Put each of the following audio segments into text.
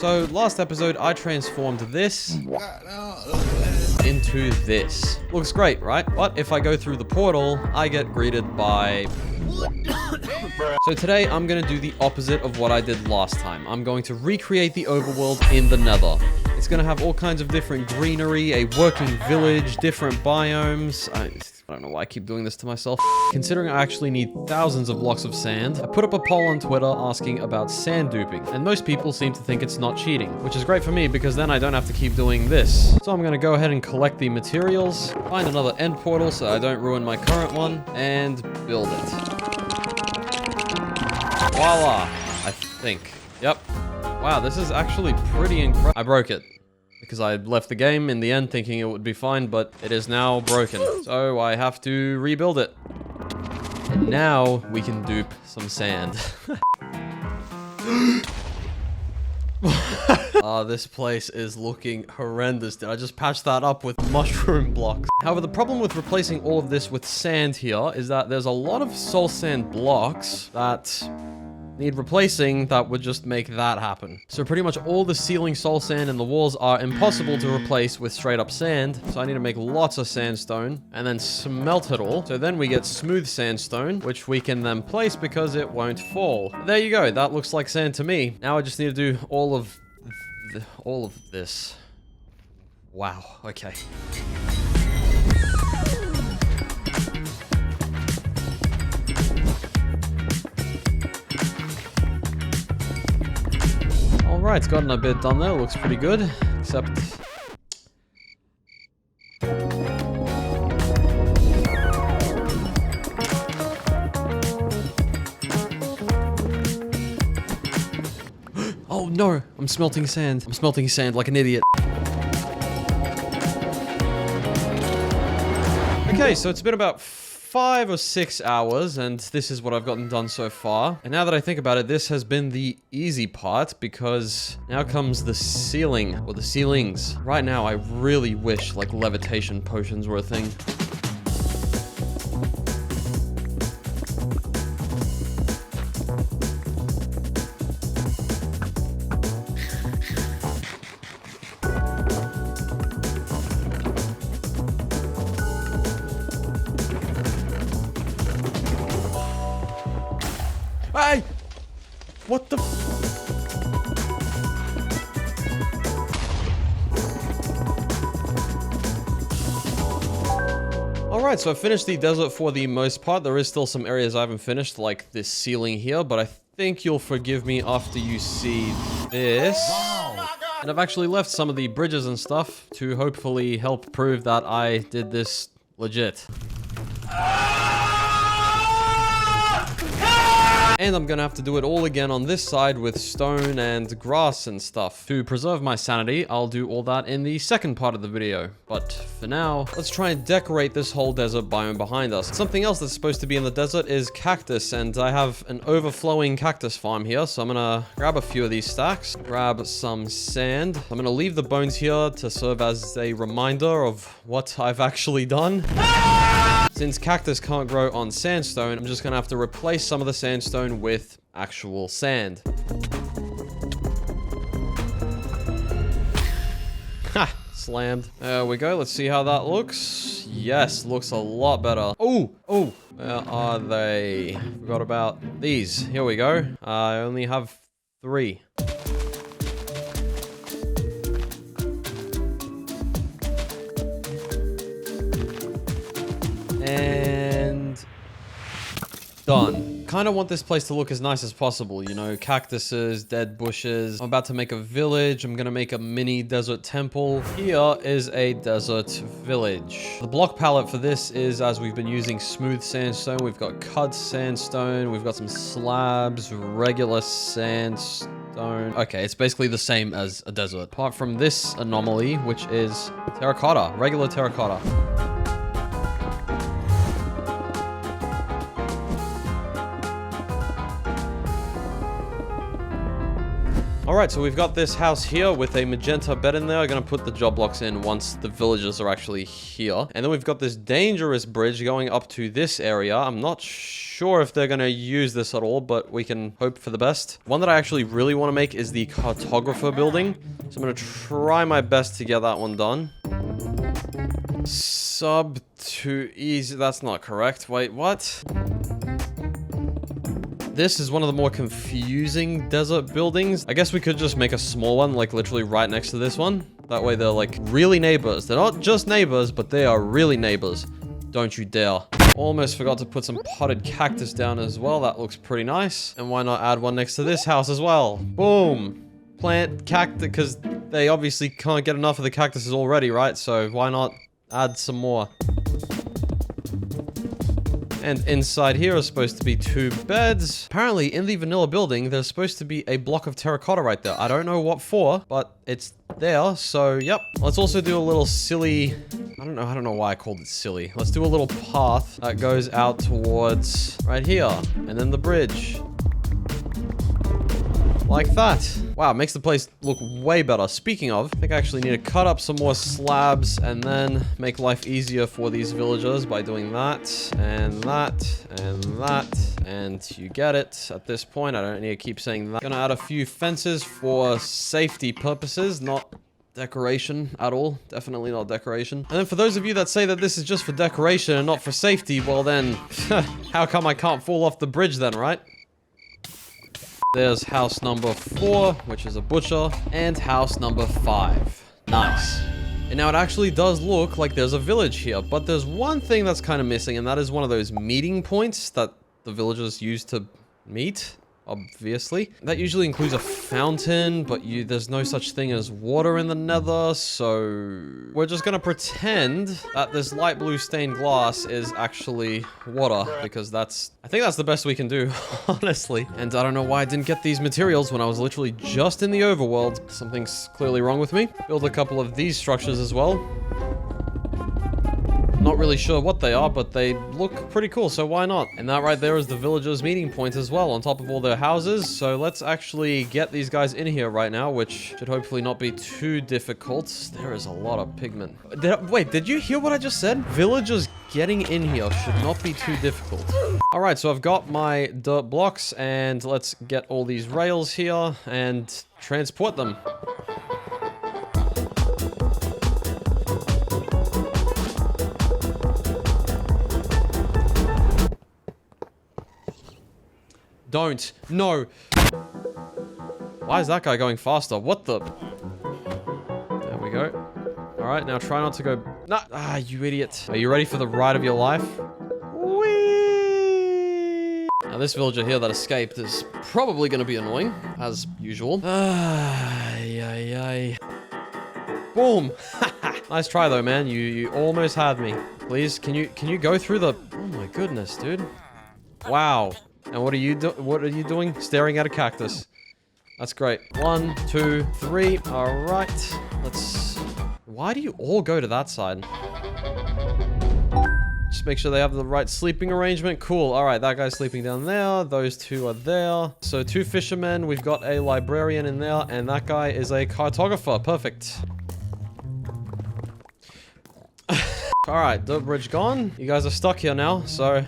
So last episode, I transformed this into this. Looks great, right? But if I go through the portal, I get greeted by... So today, I'm going to do the opposite of what I did last time. I'm going to recreate the overworld in the nether. It's going to have all kinds of different greenery, a working village, different biomes. I don't know why I keep doing this to myself. Considering I actually need thousands of blocks of sand, I put up a poll on Twitter asking about sand duping, and most people seem to think it's not cheating, which is great for me because then I don't have to keep doing this. So I'm going to go ahead and collect the materials, find another end portal so I don't ruin my current one, and build it. Voila, I think. Yep. Wow, this is actually pretty incredible. I broke it because I left the game in the end thinking it would be fine, but it is now broken. So I have to rebuild it. And now we can dupe some sand. This place is looking horrendous. Did I just patch that up with mushroom blocks? However, the problem with replacing all of this with sand here is that there's a lot of soul sand blocks that need replacing that would just make that happen. So pretty much all the ceiling soul sand and the walls are impossible to replace with straight up sand. So I need to make lots of sandstone and then smelt it all. So then we get smooth sandstone, which we can then place because it won't fall. There you go. That looks like sand to me. Now I just need to do all of this. Wow. Okay. Alright, it's gotten a bit done there, looks pretty good, except... Oh no, I'm smelting sand. I'm smelting sand like an idiot. Okay, so it's been about 5 or 6 hours, and this is what I've gotten done so far. And now that I think about it, this has been the easy part, because now comes the ceiling, or the ceilings. Right now, I really wish, like, levitation potions were a thing. Hey! What the f- Alright, so I finished the desert for the most part. There is still some areas I haven't finished, like this ceiling here, but I think you'll forgive me after you see this. And I've actually left some of the bridges and stuff to hopefully help prove that I did this legit. And I'm gonna have to do it all again on this side with stone and grass and stuff. To preserve my sanity, I'll do all that in the second part of the video. But for now, let's try and decorate this whole desert biome behind us. Something else that's supposed to be in the desert is cactus, and I have an overflowing cactus farm here, so I'm gonna grab a few of these stacks, grab some sand. I'm gonna leave the bones here to serve as a reminder of what I've actually done. Since cactus can't grow on sandstone, I'm just gonna have to replace some of the sandstone with actual sand. Ha! Slammed. There we go. Let's see how that looks. Yes, looks a lot better. Oh! Oh! Where are they? Forgot about these. Here we go. I only have 3. And done. Kind of want this place to look as nice as possible, you know, cactuses, dead bushes. I'm about to make a village. I'm gonna make a mini desert temple. Here is a desert village. The block palette for this is, as we've been using smooth sandstone, we've got cut sandstone, we've got some slabs, regular sandstone. Okay, it's basically the same as a desert, apart from this anomaly, which is terracotta, regular terracotta. Alright, so we've got this house here with a magenta bed in there. I'm gonna put the job blocks in once the villagers are actually here. And then we've got this dangerous bridge going up to this area. I'm not sure if they're gonna use this at all, but we can hope for the best. One that I actually really want to make is the cartographer building. So I'm gonna try my best to get that one done. Sub to easy. That's not correct. Wait, what? This is one of the more confusing desert buildings. I guess we could just make a small one, like literally right next to this one. That way they're like really neighbors. They're not just neighbors, but they are really neighbors. Don't you dare. Almost forgot to put some potted cactus down as well. That looks pretty nice. And why not add one next to this house as well? Boom. Plant cactus, because they obviously can't get enough of the cactuses already, right? So why not add some more? And inside here is supposed to be 2 beds. Apparently, in the vanilla building, there's supposed to be a block of terracotta right there. I don't know what for, but it's there. So, yep. Let's also do a little silly... I don't know why I called it silly. Let's do a little path that goes out towards right here. And then the bridge. Like that. Wow, it makes the place look way better. Speaking of, I think I actually need to cut up some more slabs and then make life easier for these villagers by doing that, and that, and that, and you get it. At this point, I don't need to keep saying that. Gonna add a few fences for safety purposes, not decoration at all. Definitely not decoration. And then for those of you that say that this is just for decoration and not for safety, well then, how come I can't fall off the bridge then, right? There's house number 4, which is a butcher, and house number 5. Nice. And now it actually does look like there's a village here, but there's one thing that's kind of missing, and that is one of those meeting points that the villagers use to meet, obviously. That usually includes a fountain, but there's no such thing as water in the nether, so we're just gonna pretend that this light blue stained glass is actually water, because I think that's the best we can do, honestly. And I don't know why I didn't get these materials when I was literally just in the overworld. Something's clearly wrong with me. Build a couple of these structures as well. Not really sure what they are, but they look pretty cool, so why not? And that right there is the villagers' meeting point as well, on top of all their houses. So let's actually get these guys in here right now, which should hopefully not be too difficult. There is a lot of pigment. Wait, did you hear what I just said? Villagers getting in here should not be too difficult. All right, so I've got my dirt blocks, and let's get all these rails here and transport them. Don't. No. Why is that guy going faster? What the? There we go. All right, now try not to go... Nah. Ah, you idiot. Are you ready for the ride of your life? Whee! Now, this villager here that escaped is probably going to be annoying, as usual. Ay, ay, ay. Boom. Nice try, though, man. You almost had me. Please, can you go through the... Oh, my goodness, dude. Wow. And what are you doing? Staring at a cactus. That's great. 1, 2, 3. All right. Let's... Why do you all go to that side? Just make sure they have the right sleeping arrangement. Cool. All right. That guy's sleeping down there. Those 2 are there. So 2 fishermen. We've got a librarian in there. And that guy is a cartographer. Perfect. All right. Dirt bridge gone. You guys are stuck here now. So...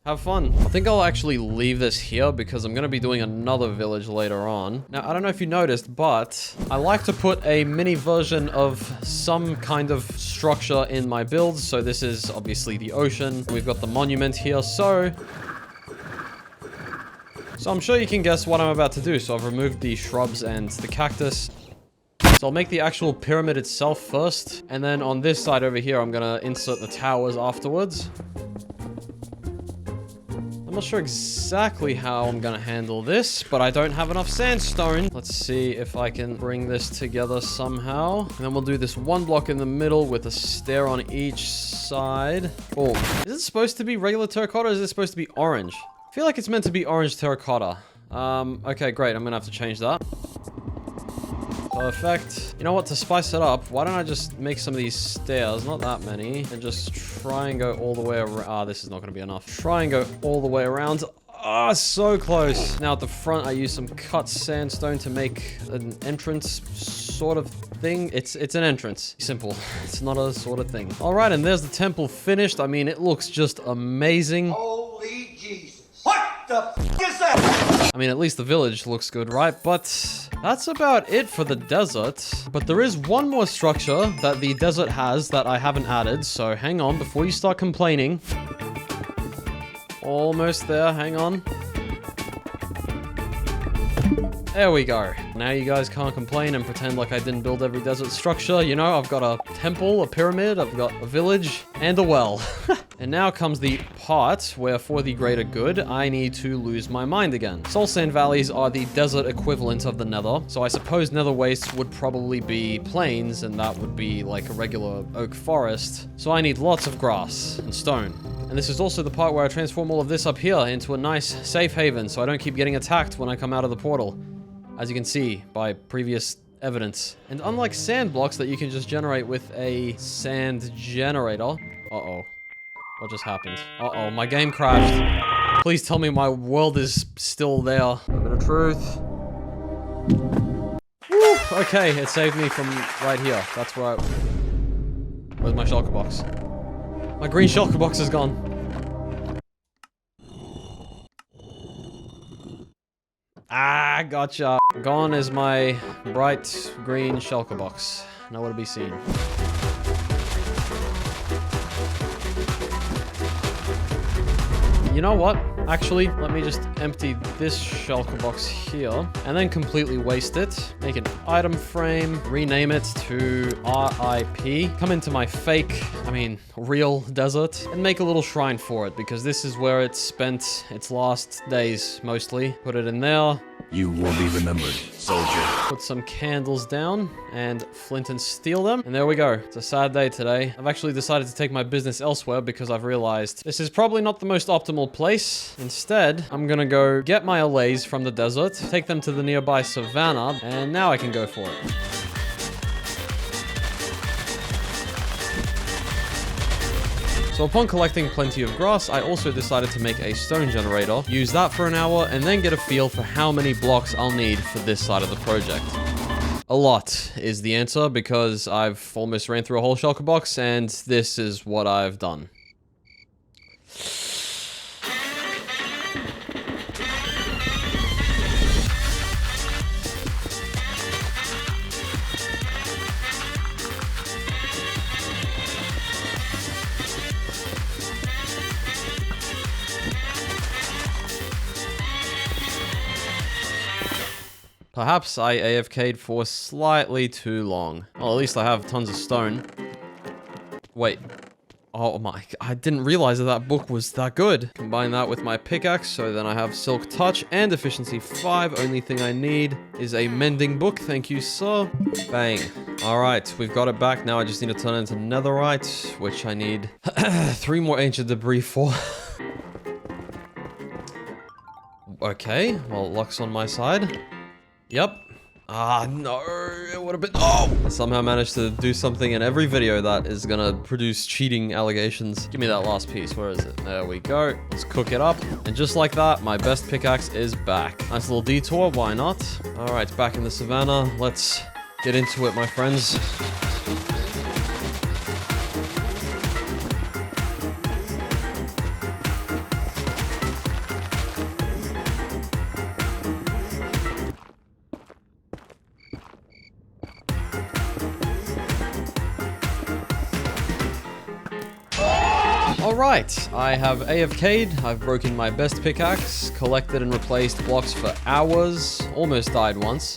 have fun. I think I'll actually leave this here because I'm going to be doing another village later on. Now, I don't know if you noticed, but I like to put a mini version of some kind of structure in my builds. So this is obviously the ocean. We've got the monument here. So I'm sure you can guess what I'm about to do. So I've removed the shrubs and the cactus. So I'll make the actual pyramid itself first. And then on this side over here, I'm going to insert the towers afterwards. I'm not sure exactly how I'm gonna handle this, but I don't have enough sandstone. Let's see if I can bring this together somehow. And then we'll do this one block in the middle with a stair on each side. Oh, is it supposed to be regular terracotta or is it supposed to be orange? I feel like it's meant to be orange terracotta. Okay, great. I'm gonna have to change that. Perfect. You know what? To spice it up, why don't I just make some of these stairs, not that many, and just try and go all the way around. Ah, this is not going to be enough. Try and go all the way around. Ah, so close. Now at the front, I use some cut sandstone to make an entrance sort of thing. It's an entrance. Simple. It's not a sort of thing. All right, and there's the temple finished. I mean, it looks just amazing. Holy Jesus. What the f is that? I mean, at least the village looks good, right? But that's about it for the desert. But there is one more structure that the desert has that I haven't added. So hang on before you start complaining. Almost there, hang on. There we go. Now you guys can't complain and pretend like I didn't build every desert structure. You know, I've got a temple, a pyramid, I've got a village, and a well. And now comes the part where, for the greater good, I need to lose my mind again. Soul Sand Valleys are the desert equivalent of the Nether, so I suppose Nether Wastes would probably be plains, and that would be like a regular oak forest. So I need lots of grass and stone. And this is also the part where I transform all of this up here into a nice safe haven, so I don't keep getting attacked when I come out of the portal, as you can see by previous evidence. And unlike sand blocks that you can just generate with a sand generator... Uh-oh. What just happened? Uh-oh, my game crashed. Please tell me my world is still there. A bit of truth. Woo! Okay, it saved me from right here. That's where I... Where's my shulker box? My green shulker box is gone. Ah, gotcha. Gone is my bright green shulker box. Nowhere to be seen. You know what? Actually, let me just empty this shulker box here and then completely waste it. Make an item frame, rename it to RIP. Come into my real desert and make a little shrine for it because this is where it spent its last days mostly. Put it in there. You will be remembered, soldier. Put some candles down and flint and steel them. And there we go. It's a sad day today. I've actually decided to take my business elsewhere because I've realized this is probably not the most optimal place. Instead, I'm gonna go get my allays from the desert, take them to the nearby savannah, and now I can go for it. So upon collecting plenty of grass, I also decided to make a stone generator, use that for an hour, and then get a feel for how many blocks I'll need for this side of the project. A lot is the answer because I've almost ran through a whole shulker box, and this is what I've done. Perhaps I AFK'd for slightly too long. Well, at least I have tons of stone. Wait. Oh my, I didn't realize that that book was that good. Combine that with my pickaxe, so then I have Silk Touch and Efficiency 5. Only thing I need is a mending book. Thank you, sir. Bang. All right, we've got it back. Now I just need to turn it into netherite, which I need 3 more ancient debris for. Okay, well, luck's on my side. Yep. Ah, no, it would have been... Oh! I somehow managed to do something in every video that is gonna produce cheating allegations. Give me that last piece. Where is it? There we go. Let's cook it up. And just like that, my best pickaxe is back. Nice little detour, why not? All right, back in the savannah. Let's get into it, my friends. Alright, I have AFK'd, I've broken my best pickaxe, collected and replaced blocks for hours, almost died once.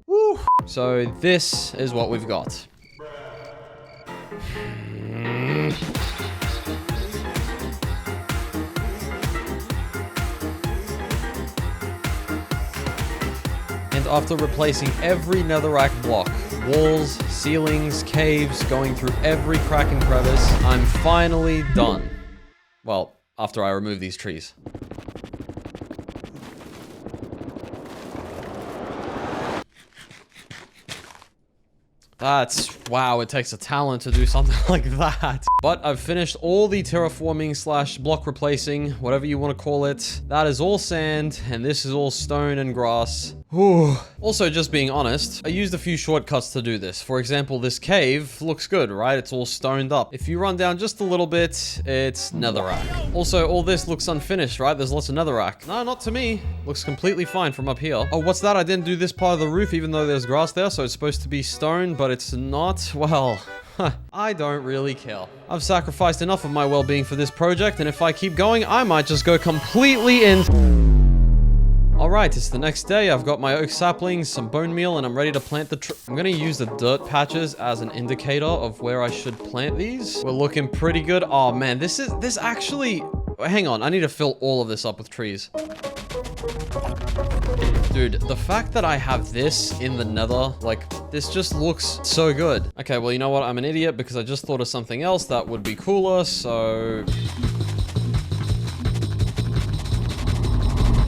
Woo! So this is what we've got. And after replacing every netherrack block, walls, ceilings, caves, going through every crack and crevice, I'm finally done. Well, after I remove these trees. Wow, it takes a talent to do something like that. But I've finished all the terraforming / block replacing, whatever you want to call it. That is all sand, and this is all stone and grass. Whew. Also, just being honest, I used a few shortcuts to do this. For example, this cave looks good, right? It's all stoned up. If you run down just a little bit, it's netherrack. Also, all this looks unfinished, right? There's lots of netherrack. No, not to me. Looks completely fine from up here. Oh, what's that? I didn't do this part of the roof, even though there's grass there, so it's supposed to be stone, but it's not. Well, I don't really care. I've sacrificed enough of my well-being for this project, and if I keep going, I might just go completely in. Alright, it's the next day. I've got my oak saplings, some bone meal, and I'm ready to plant the I'm gonna use the dirt patches as an indicator of where I should plant these. We're looking pretty good. Oh man, this actually... Hang on, I need to fill all of this up with trees. Dude, the fact that I have this in the nether, like, this just looks so good. Okay, well, you know what? I'm an idiot because I just thought of something else that would be cooler, so...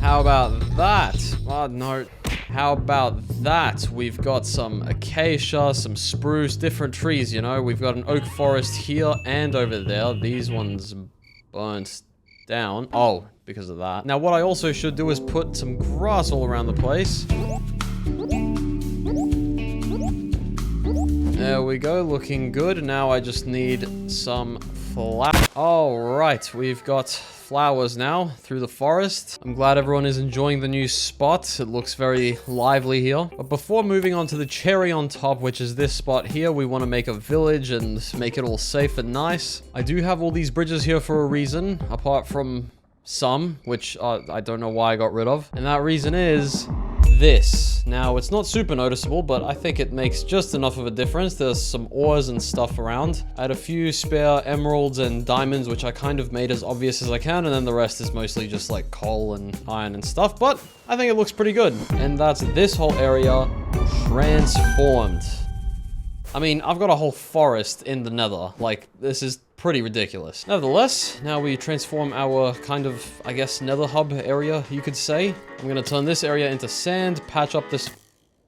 How about that? Oh, no. How about that? We've got some acacia, some spruce, different trees, you know? We've got an oak forest here and over there. These ones burnt down. Oh, because of that. Now, what I also should do is put some grass all around the place. There we go, looking good. Now I just need some flowers. All right, we've got flowers now through the forest. I'm glad everyone is enjoying the new spot. It looks very lively here. But before moving on to the cherry on top, which is this spot here, we want to make a village and make it all safe and nice. I do have all these bridges here for a reason, apart from some, which I don't know why I got rid of. And that reason is this. Now, it's not super noticeable, but I think it makes just enough of a difference. There's some ores and stuff around. I had a few spare emeralds and diamonds, which I kind of made as obvious as I can, and then the rest is mostly just like coal and iron and stuff, but I think it looks pretty good. And that's this whole area transformed. I mean, I've got a whole forest in the nether. Like, this is pretty ridiculous. Nevertheless, now we transform our kind of, I guess, nether hub area, you could say. I'm gonna turn this area into sand, patch up this...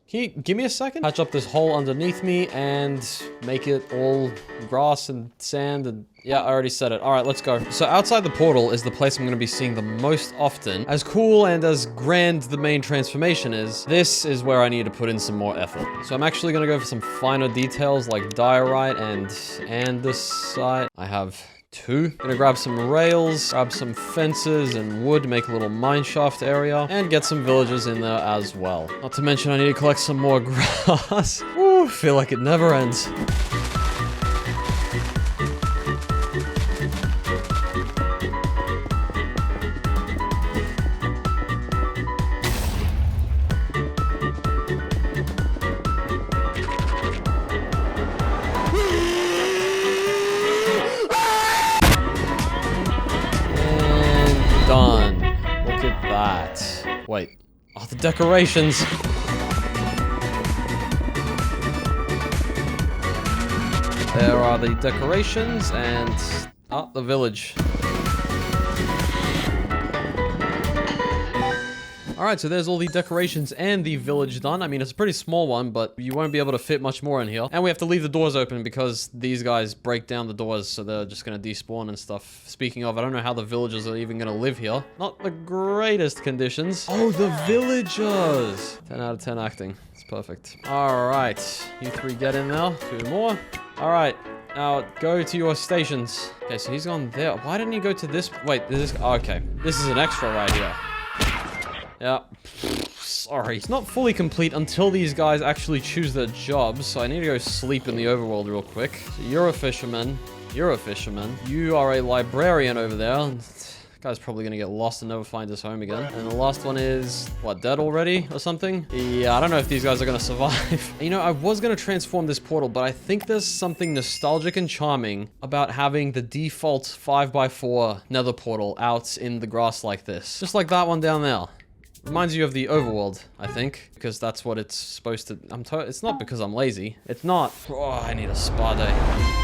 Can you give me a second? Patch up this hole underneath me and make it all grass and sand and... Yeah, I already said it. All right, let's go. So outside the portal is the place I'm going to be seeing the most often. As cool and as grand the main transformation is, this is where I need to put in some more effort. So I'm actually going to go for some finer details like diorite and andesite. I have 2. Gonna grab some rails, grab some fences and wood, make a little mineshaft area, and get some villagers in there as well. Not to mention I need to collect some more grass. Woo, feel like it never ends. Done. Look at that. Wait. Oh, the decorations. There are the decorations and... Oh, the village. Alright, so there's all the decorations and the village done. I mean, it's a pretty small one, but you won't be able to fit much more in here. And we have to leave the doors open because these guys break down the doors, so they're just gonna despawn and stuff. Speaking of, I don't know how the villagers are even gonna live here. Not the greatest conditions. Oh, the villagers! 10 out of 10 acting. It's perfect. Alright, you 3 get in there. 2 more. Alright. Now, go to your stations. Okay, so he's gone there. Why didn't he go to this? Wait, this is... Oh, okay. This is an extra right here. Yeah, sorry. It's not fully complete until these guys actually choose their jobs, so I need to go sleep in the overworld real quick. So you're a fisherman. You're a fisherman. You are a librarian over there. That guy's probably gonna get lost and never find his home again. And the last one is, what, dead already or something? Yeah, I don't know if these guys are gonna survive. You know, I was gonna transform this portal, but I think there's something nostalgic and charming about having the default 5x4 nether portal out in the grass like this. Just like that one down there. Reminds you of the Overworld, I think, because that's what it's supposed to... It's not because I'm lazy. It's not. Oh, I need a spa day.